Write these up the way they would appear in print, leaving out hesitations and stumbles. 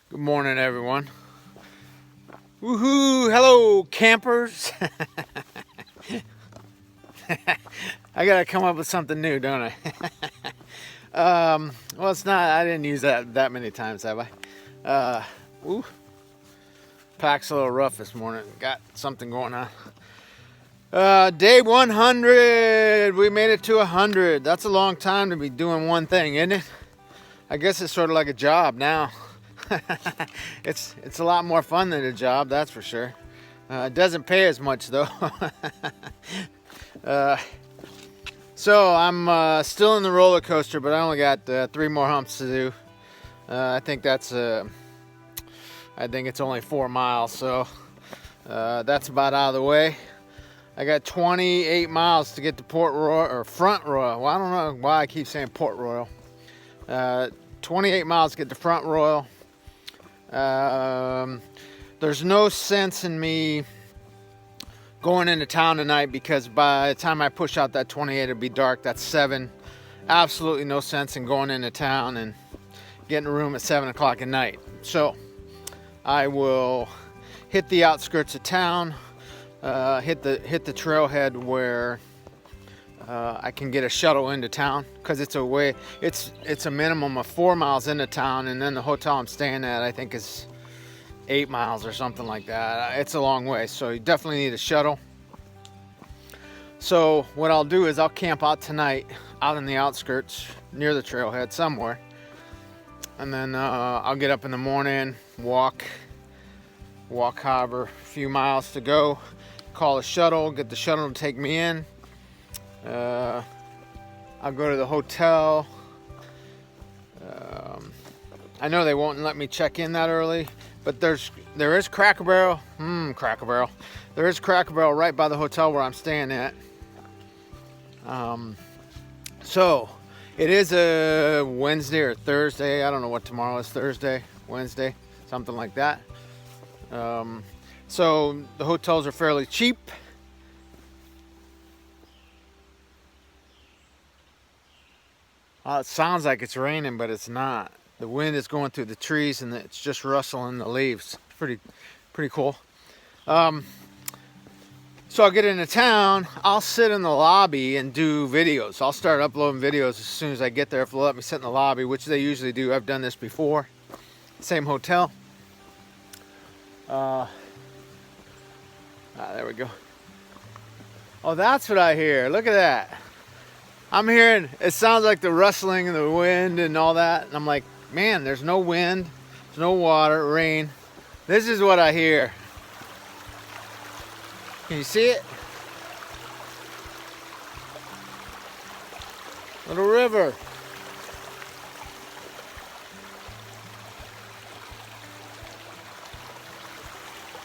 Good morning, everyone. Woohoo! Hello, campers. I gotta come up with something new, don't I? Well, it's not. I didn't use that many times, have I? Ooh, pack's a little rough this morning. Got something going on. Day 100. We made it to 100. That's a long time to be doing one thing, isn't it? I guess it's sort of like a job now. It's a lot more fun than a job, that's for sure. It doesn't pay as much though. So I'm still in the roller coaster, but I only got 3 more humps to do. I think it's only 4 miles, so that's about out of the way. I got 28 miles to get to Port Royal, or Front Royal. Well, I don't know why I keep saying Port Royal. 28 miles to get to Front Royal. There's no sense in me going into town tonight because by the time I push out that 28, it'll be dark. That's 7. Absolutely no sense in going into town and getting a room at 7 o'clock at night. So I will hit the outskirts of town, hit the trailhead where I can get a shuttle into town, because it's a minimum of 4 miles into town, and then the hotel I'm staying at I think is 8 miles or something like that. It's a long way, so you definitely need a shuttle. So what I'll do is I'll camp out tonight out in the outskirts near the trailhead somewhere, and then I'll get up in the morning, walk however a few miles to go, call a shuttle, get the shuttle to take me in. I'll go to the hotel. I know they won't let me check in that early, but there is Cracker Barrel. Cracker Barrel. There is Cracker Barrel right by the hotel where I'm staying at. So it is a Wednesday or Thursday. I don't know what tomorrow is. Thursday, Wednesday, something like that. So the hotels are fairly cheap. It sounds like it's raining, but it's not. The wind is going through the trees and it's just rustling the leaves. Pretty cool. So I'll get into town. I'll sit in the lobby and do videos. I'll start uploading videos as soon as I get there if they'll let me sit in the lobby, which they usually do. I've done this before. Same hotel. There we go. Oh, that's what I hear. Look at that. I'm hearing, it sounds like the rustling of the wind and all that. And I'm like, man, there's no wind, there's no water, rain. This is what I hear. Can you see it? Little river.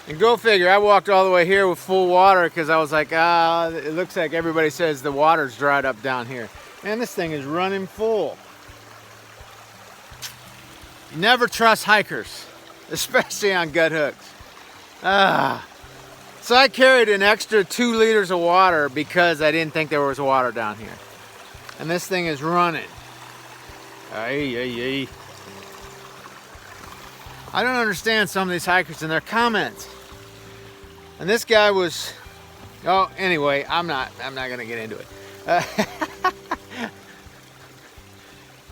And go figure, I walked all the way here with full water because I was like, it looks like everybody says the water's dried up down here. Man, this thing is running full. Never trust hikers, especially on gut hooks. So I carried an extra 2 liters of water because I didn't think there was water down here. And this thing is running. I don't understand some of these hikers and their comments. And this guy was, anyway, I'm not gonna get into it.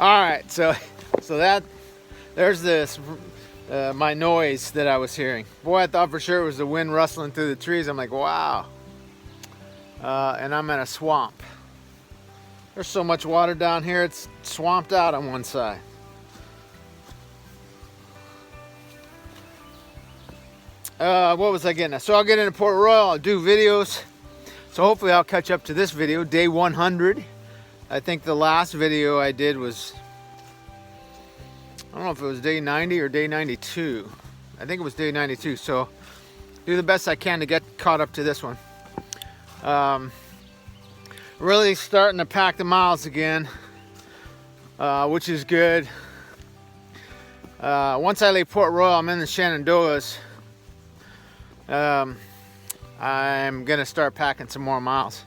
All right, so there's this my noise that I was hearing. Boy, I thought for sure it was the wind rustling through the trees. I'm like, wow. And I'm in a swamp. There's so much water down here, it's swamped out on one side. What was I getting at? So I'll get into Port Royal, I'll do videos. So hopefully I'll catch up to this video, day 100. I think the last video I did was, I don't know if it was day 90 or day 92. I think it was day 92. So do the best I can to get caught up to this one. Really starting to pack the miles again, which is good. Once I leave Port Royal, I'm in the Shenandoahs. I'm gonna start packing some more miles.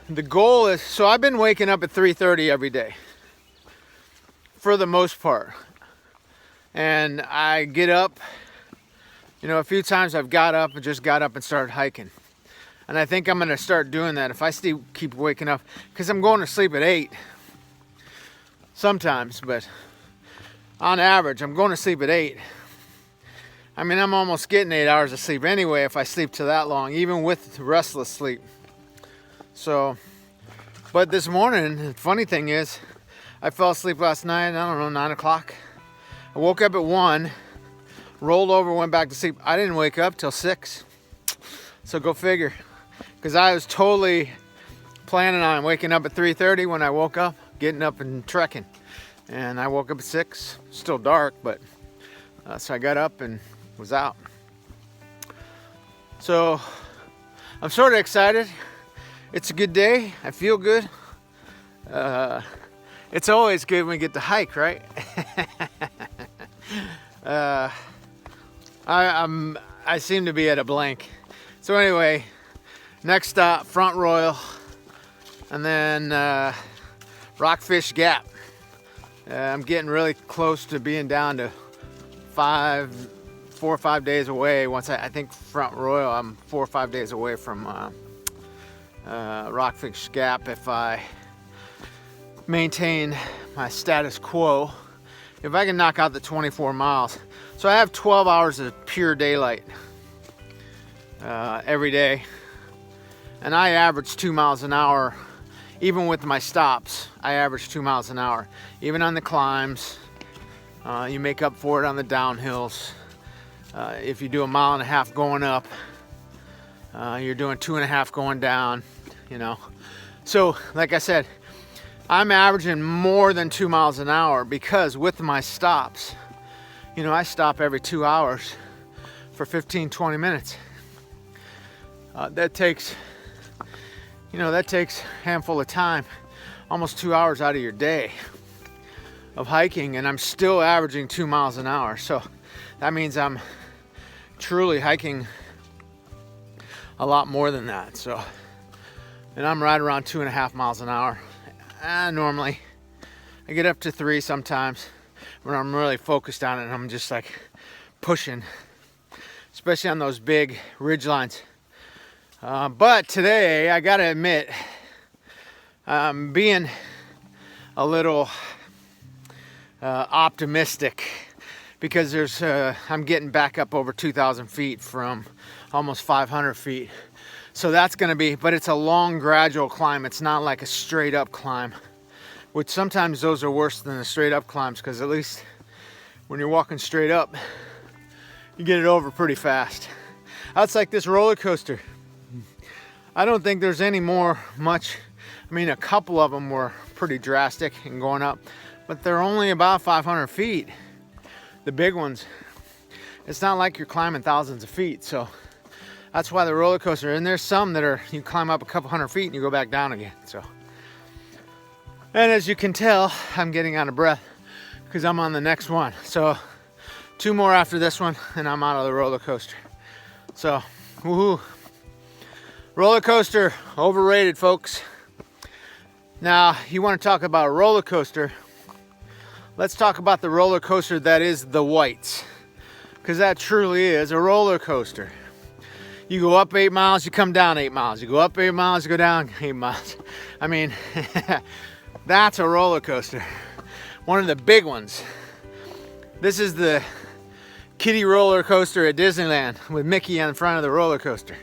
The goal is, so I've been waking up at 3:30 every day for the most part. And I get up, you know, a few times I've got up and just got up and started hiking. And I think I'm gonna start doing that if I still keep waking up, because I'm going to sleep at 8 sometimes, but on average, I'm going to sleep at 8. I mean, I'm almost getting 8 hours of sleep anyway if I sleep to that long, even with restless sleep. So, but this morning, the funny thing is, I fell asleep last night, I don't know, 9 o'clock. I woke up at 1, rolled over, went back to sleep. I didn't wake up till 6. So go figure. Because I was totally planning on waking up at 3:30 when I woke up, getting up and trekking. And I woke up at 6, still dark, but so I got up and was out. So I'm sort of excited. It's a good day. I feel good. It's always good when we get to hike, right? I seem to be at a blank. So anyway, next stop, Front Royal, and then Rockfish Gap. I'm getting really close to being down to 4 or 5 days away. Once I think Front Royal, I'm 4 or 5 days away from Rockfish Gap if I maintain my status quo. If I can knock out the 24 miles. So I have 12 hours of pure daylight every day. And I average 2 miles an hour. Even with my stops, I average 2 miles an hour. Even on the climbs, you make up for it on the downhills. If you do 1.5 miles going up, you're doing 2.5 going down, you know. So, like I said, I'm averaging more than 2 miles an hour because with my stops, you know, I stop every 2 hours for 15, 20 minutes. That takes a handful of time, almost 2 hours out of your day of hiking, and I'm still averaging 2 miles an hour. So that means I'm truly hiking a lot more than that. So, and I'm right around 2.5 miles an hour. Normally, I get up to 3 sometimes when I'm really focused on it and I'm just like pushing, especially on those big ridge lines. But today, I gotta admit, I'm being a little optimistic because I'm getting back up over 2,000 feet from almost 500 feet. So that's gonna be, but it's a long gradual climb. It's not like a straight up climb, which sometimes those are worse than the straight up climbs because at least when you're walking straight up, you get it over pretty fast. That's like this roller coaster. I don't think there's any much. I mean, a couple of them were pretty drastic and going up, but they're only about 500 feet. The big ones. It's not like you're climbing thousands of feet, so that's why the roller coaster. And there's some that are, you climb up a couple hundred feet and you go back down again. So, and as you can tell, I'm getting out of breath because I'm on the next one. So 2 more after this one and I'm out of the roller coaster. So, woohoo. Roller coaster, overrated, folks. Now, you want to talk about a roller coaster, let's talk about the roller coaster that is the Whites, because that truly is a roller coaster. You go up 8 miles, you come down 8 miles. You go up 8 miles, you go down 8 miles. I mean, that's a roller coaster. One of the big ones. This is the kiddie roller coaster at Disneyland with Mickey on the front of the roller coaster.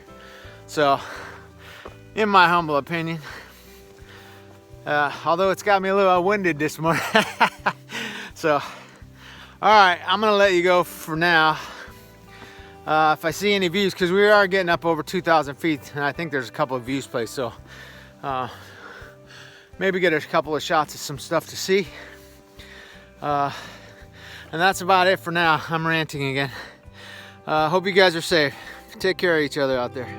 So, in my humble opinion, although it's got me a little winded this morning. So, all right, I'm gonna let you go for now. If I see any views, because we are getting up over 2,000 feet, and I think there's a couple of views placed, so maybe get a couple of shots of some stuff to see. And that's about it for now. I'm ranting again. Hope you guys are safe. Take care of each other out there.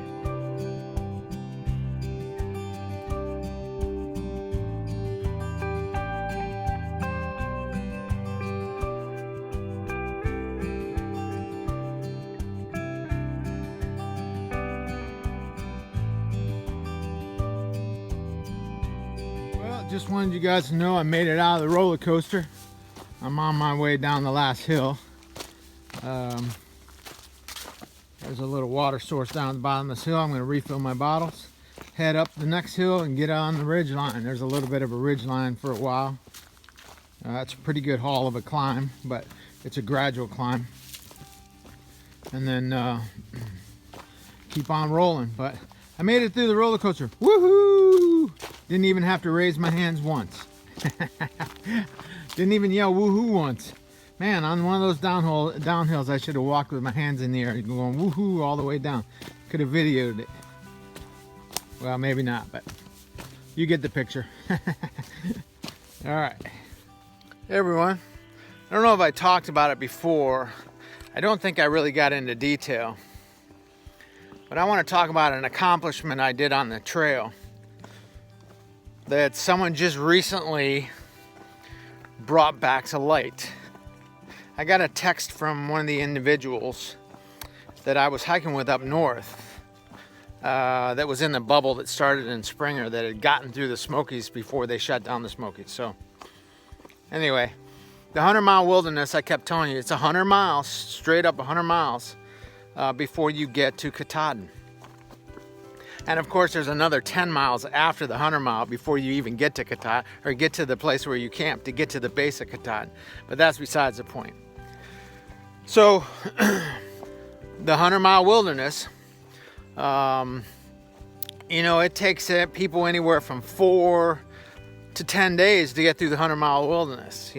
Just wanted you guys to know I made it out of the roller coaster. I'm on my way down the last hill. There's a little water source down at the bottom of this hill. I'm going to refill my bottles, head up the next hill, and get on the ridge line. There's a little bit of a ridge line for a while. It's a pretty good haul of a climb, but it's a gradual climb. And then keep on rolling. But I made it through the roller coaster. Woohoo! Didn't even have to raise my hands once. Didn't even yell woohoo once. Man, on one of those downhills, I should have walked with my hands in the air, going woohoo all the way down. Could have videoed it. Well, maybe not, but you get the picture. All right. Hey everyone. I don't know if I talked about it before. I don't think I really got into detail. But I want to talk about an accomplishment I did on the trail that someone just recently brought back to light. I got a text from one of the individuals that I was hiking with up north that was in the bubble that started in Springer, that had gotten through the Smokies before they shut down the Smokies. So anyway, the 100-mile wilderness, I kept telling you, it's 100 miles, straight up 100 miles before you get to Katahdin. And of course, there's another 10 miles after the 100-mile before you even get to Katahdin, or get to the place where you camp to get to the base of Katahdin. But that's besides the point. So, the 100-mile wilderness, it takes people anywhere from 4 to 10 days to get through the 100-mile wilderness.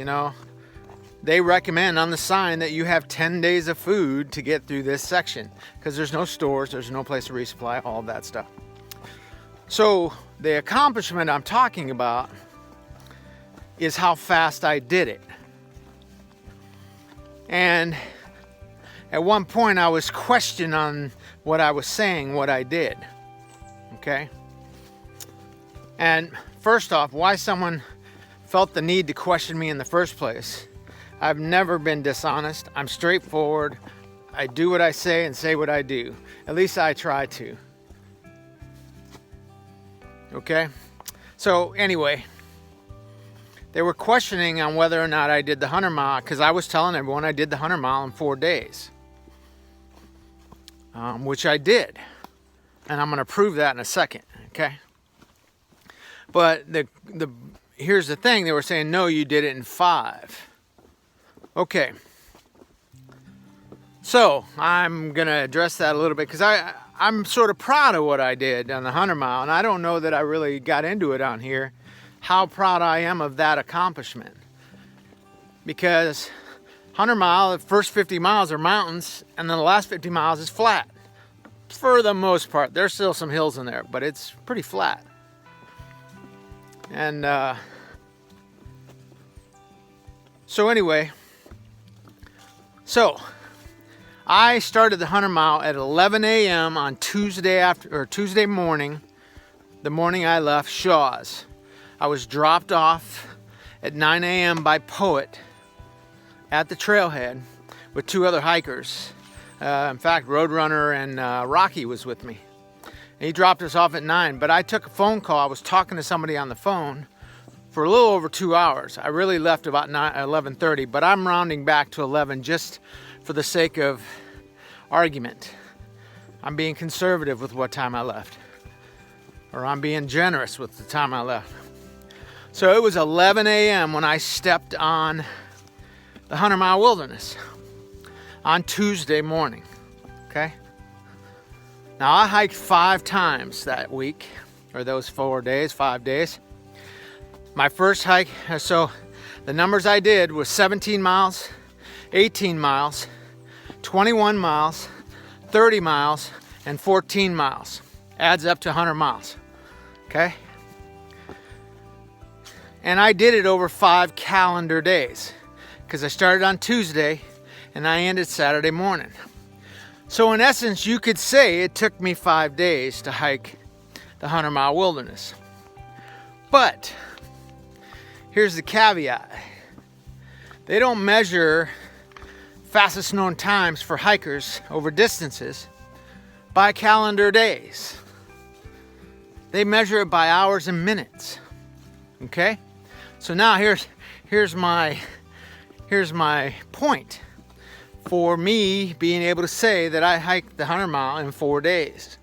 They recommend on the sign that you have 10 days of food to get through this section, because there's no stores, there's no place to resupply, all of that stuff. So the accomplishment I'm talking about is how fast I did it. And at one point I was questioned on what I was saying, what I did. Okay? And first off, why someone felt the need to question me in the first place. I've never been dishonest. I'm straightforward. I do what I say and say what I do. At least I try to. Okay? So anyway, they were questioning on whether or not I did the 100 mile, because I was telling everyone I did the 100 mile in 4 days. Which I did. And I'm going to prove that in a second. Okay? But here's the thing. They were saying, no, you did it in 5. Okay. So I'm going to address that a little bit, because I'm sort of proud of what I did on the 100 mile. And I don't know that I really got into it on here, how proud I am of that accomplishment. Because 100 mile, the first 50 miles are mountains, and then the last 50 miles is flat. For the most part. There's still some hills in there, but it's pretty flat. And so anyway, I started the 100 mile at 11 a.m. on Tuesday morning, the morning I left Shaw's. I was dropped off at 9 a.m. by Poet at the trailhead with 2 other hikers. In fact, Roadrunner and Rocky was with me. And he dropped us off at 9, but I took a phone call. I was talking to somebody on the phone for a little over 2 hours. I really left about 11:30, but I'm rounding back to 11 just for the sake of argument. I'm being conservative with what time I left. Or I'm being generous with the time I left. So it was 11 a.m. when I stepped on the 100 mile wilderness on Tuesday morning. Okay? Now I hiked 5 times that week, or those 5 days. My first hike, so the numbers I did was 17 miles, 18 miles, 21 miles, 30 miles, and 14 miles. Adds up to 100 miles. Okay? And I did it over 5 calendar days, because I started on Tuesday and I ended Saturday morning. So in essence, you could say it took me 5 days to hike the 100 mile wilderness. But here's the caveat. They don't measure fastest known times for hikers over distances by calendar days. They measure it by hours and minutes. Okay? So now here's my here's my point for me being able to say that I hiked the 100 mile in 4 days.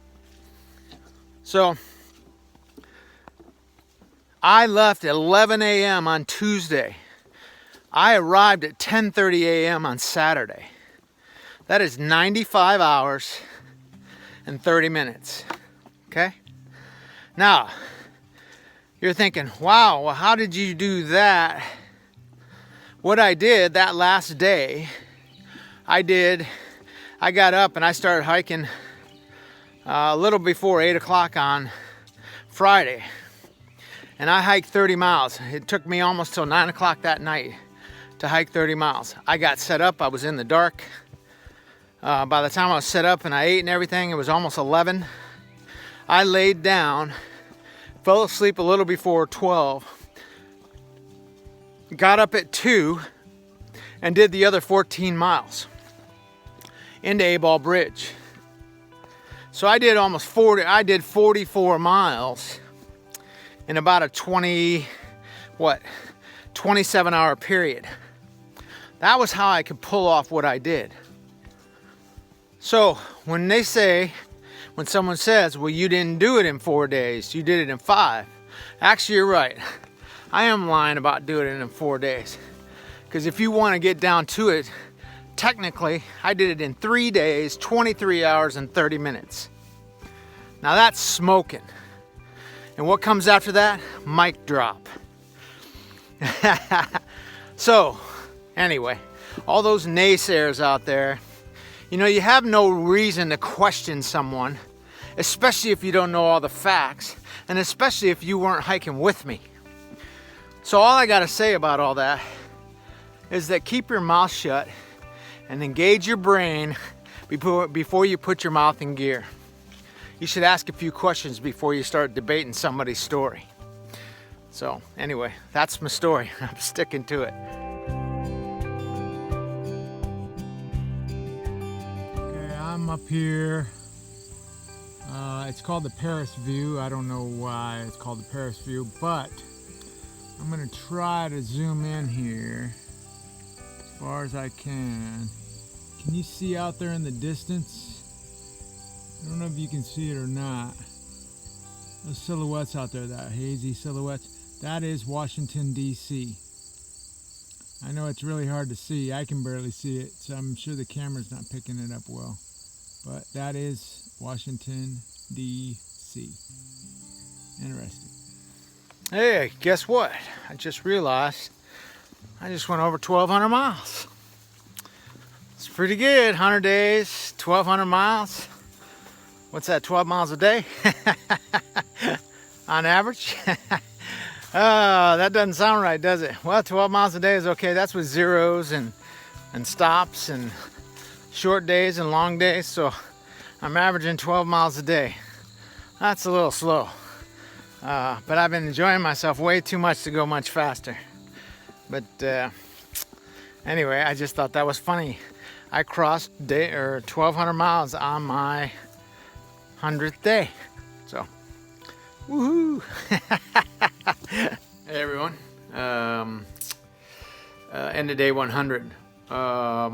So I left at 11 a.m. on Tuesday. I arrived at 10:30 a.m. on Saturday. That is 95 hours and 30 minutes. Okay? Now, you're thinking, wow, well, how did you do that? What I did that last day, I got up and I started hiking a little before 8 o'clock on Friday. And I hiked 30 miles. It took me almost till 9 o'clock that night to hike 30 miles. I got set up, I was in the dark. By the time I was set up and I ate and everything, it was almost 11. I laid down, fell asleep a little before 12, got up at 2, and did the other 14 miles into A-Ball Bridge. So I did almost 44 miles in about a 27-hour period. That was how I could pull off what I did. So when someone says, well, you didn't do it in 4 days, you did it in 5. Actually, you're right. I am lying about doing it in 4 days. Because if you want to get down to it, technically, I did it in 3 days, 23 hours, and 30 minutes. Now that's smoking. And what comes after that? Mic drop. So, anyway, all those naysayers out there, you have no reason to question someone, especially if you don't know all the facts, and especially if you weren't hiking with me. So all I got to say about all that is that keep your mouth shut and engage your brain before you put your mouth in gear. You should ask a few questions before you start debating somebody's story. So anyway, that's my story. I'm sticking to it. Okay, I'm up here. It's called the Paris View. I don't know why it's called the Paris View, but I'm gonna try to zoom in here as far as I can. Can you see out there in the distance? I don't know if you can see it or not. Those silhouettes out there, that hazy silhouettes, that is Washington, D.C. I know it's really hard to see. I can barely see it, so I'm sure the camera's not picking it up well. But that is Washington, D.C. Interesting. Hey, guess what? I just realized I just went over 1,200 miles. It's pretty good. 100 days, 1,200 miles. What's that, 12 miles a day? On average? That doesn't sound right, does it? Well, 12 miles a day is okay. That's with zeros and stops and short days and long days. So I'm averaging 12 miles a day. That's a little slow. But I've been enjoying myself way too much to go much faster. But anyway, I just thought that was funny. I crossed 1,200 miles on my 100th day. So, woohoo! Hey everyone. End of day 100. A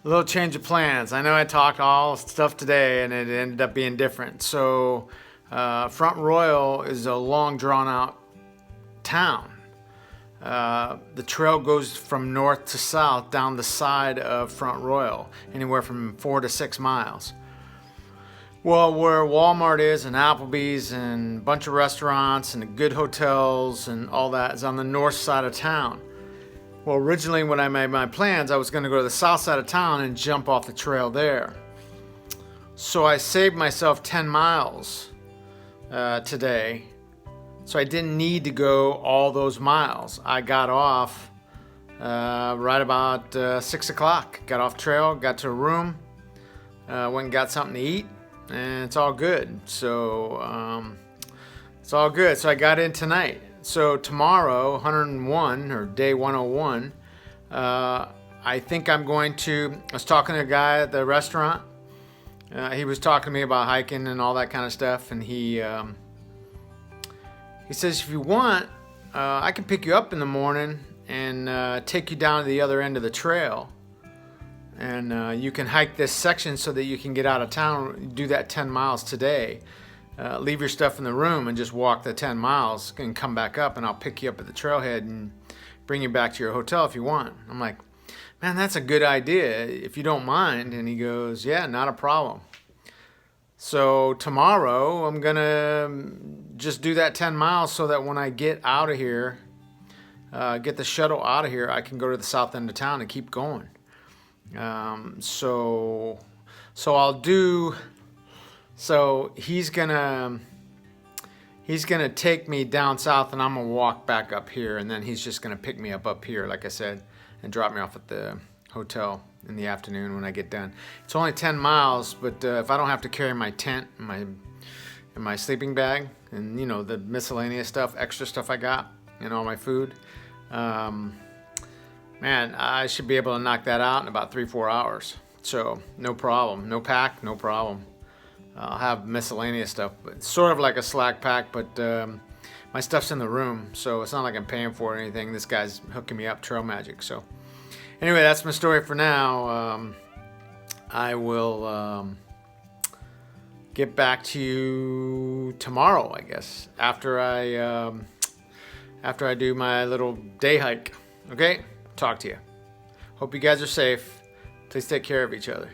little change of plans. I know I talked all stuff today and it ended up being different. So, Front Royal is a long drawn out town. The trail goes from north to south down the side of Front Royal, anywhere from 4 to 6 miles. Well, where Walmart is and Applebee's and a bunch of restaurants and good hotels and all that is on the north side of town. Well, originally when I made my plans, I was going to go to the south side of town and jump off the trail there. So I saved myself 10 miles today. So I didn't need to go all those miles. I got off right about 6 o'clock. Got off trail, got to a room, went and got something to eat. And it's all good. So it's all good. So I got in tonight. So tomorrow, 101 or day 101, I think I'm going to. I was talking to a guy at the restaurant. He was talking to me about hiking and all that kind of stuff, and he says, if you want, I can pick you up in the morning and take you down to the other end of the trail. And you can hike this section so that you can get out of town. Do that 10 miles today. Leave your stuff in the room and just walk the 10 miles and come back up, and I'll pick you up at the trailhead and bring you back to your hotel if you want. I'm like, man, that's a good idea if you don't mind. And he goes, yeah, not a problem. So tomorrow I'm gonna just do that 10 miles so that when I get out of here, get the shuttle out of here, I can go to the south end of town and keep going. So he's gonna take me down south, and I'm gonna walk back up here, and then he's just gonna pick me up here, like I said, and drop me off at the hotel in the afternoon when I get done. It's only 10 miles, but if I don't have to carry my tent and my sleeping bag and the miscellaneous stuff, extra stuff I got, and all my food, man, I should be able to knock that out in about 3-4 hours. So no problem, no pack, no problem. I'll have miscellaneous stuff, but sort of like a slack pack, but my stuff's in the room, so it's not like I'm paying for it or anything. This guy's hooking me up, Trail Magic. So anyway, that's my story for now. I will get back to you tomorrow, I guess, after I do my little day hike. Okay? Talk to you. Hope you guys are safe. Please take care of each other.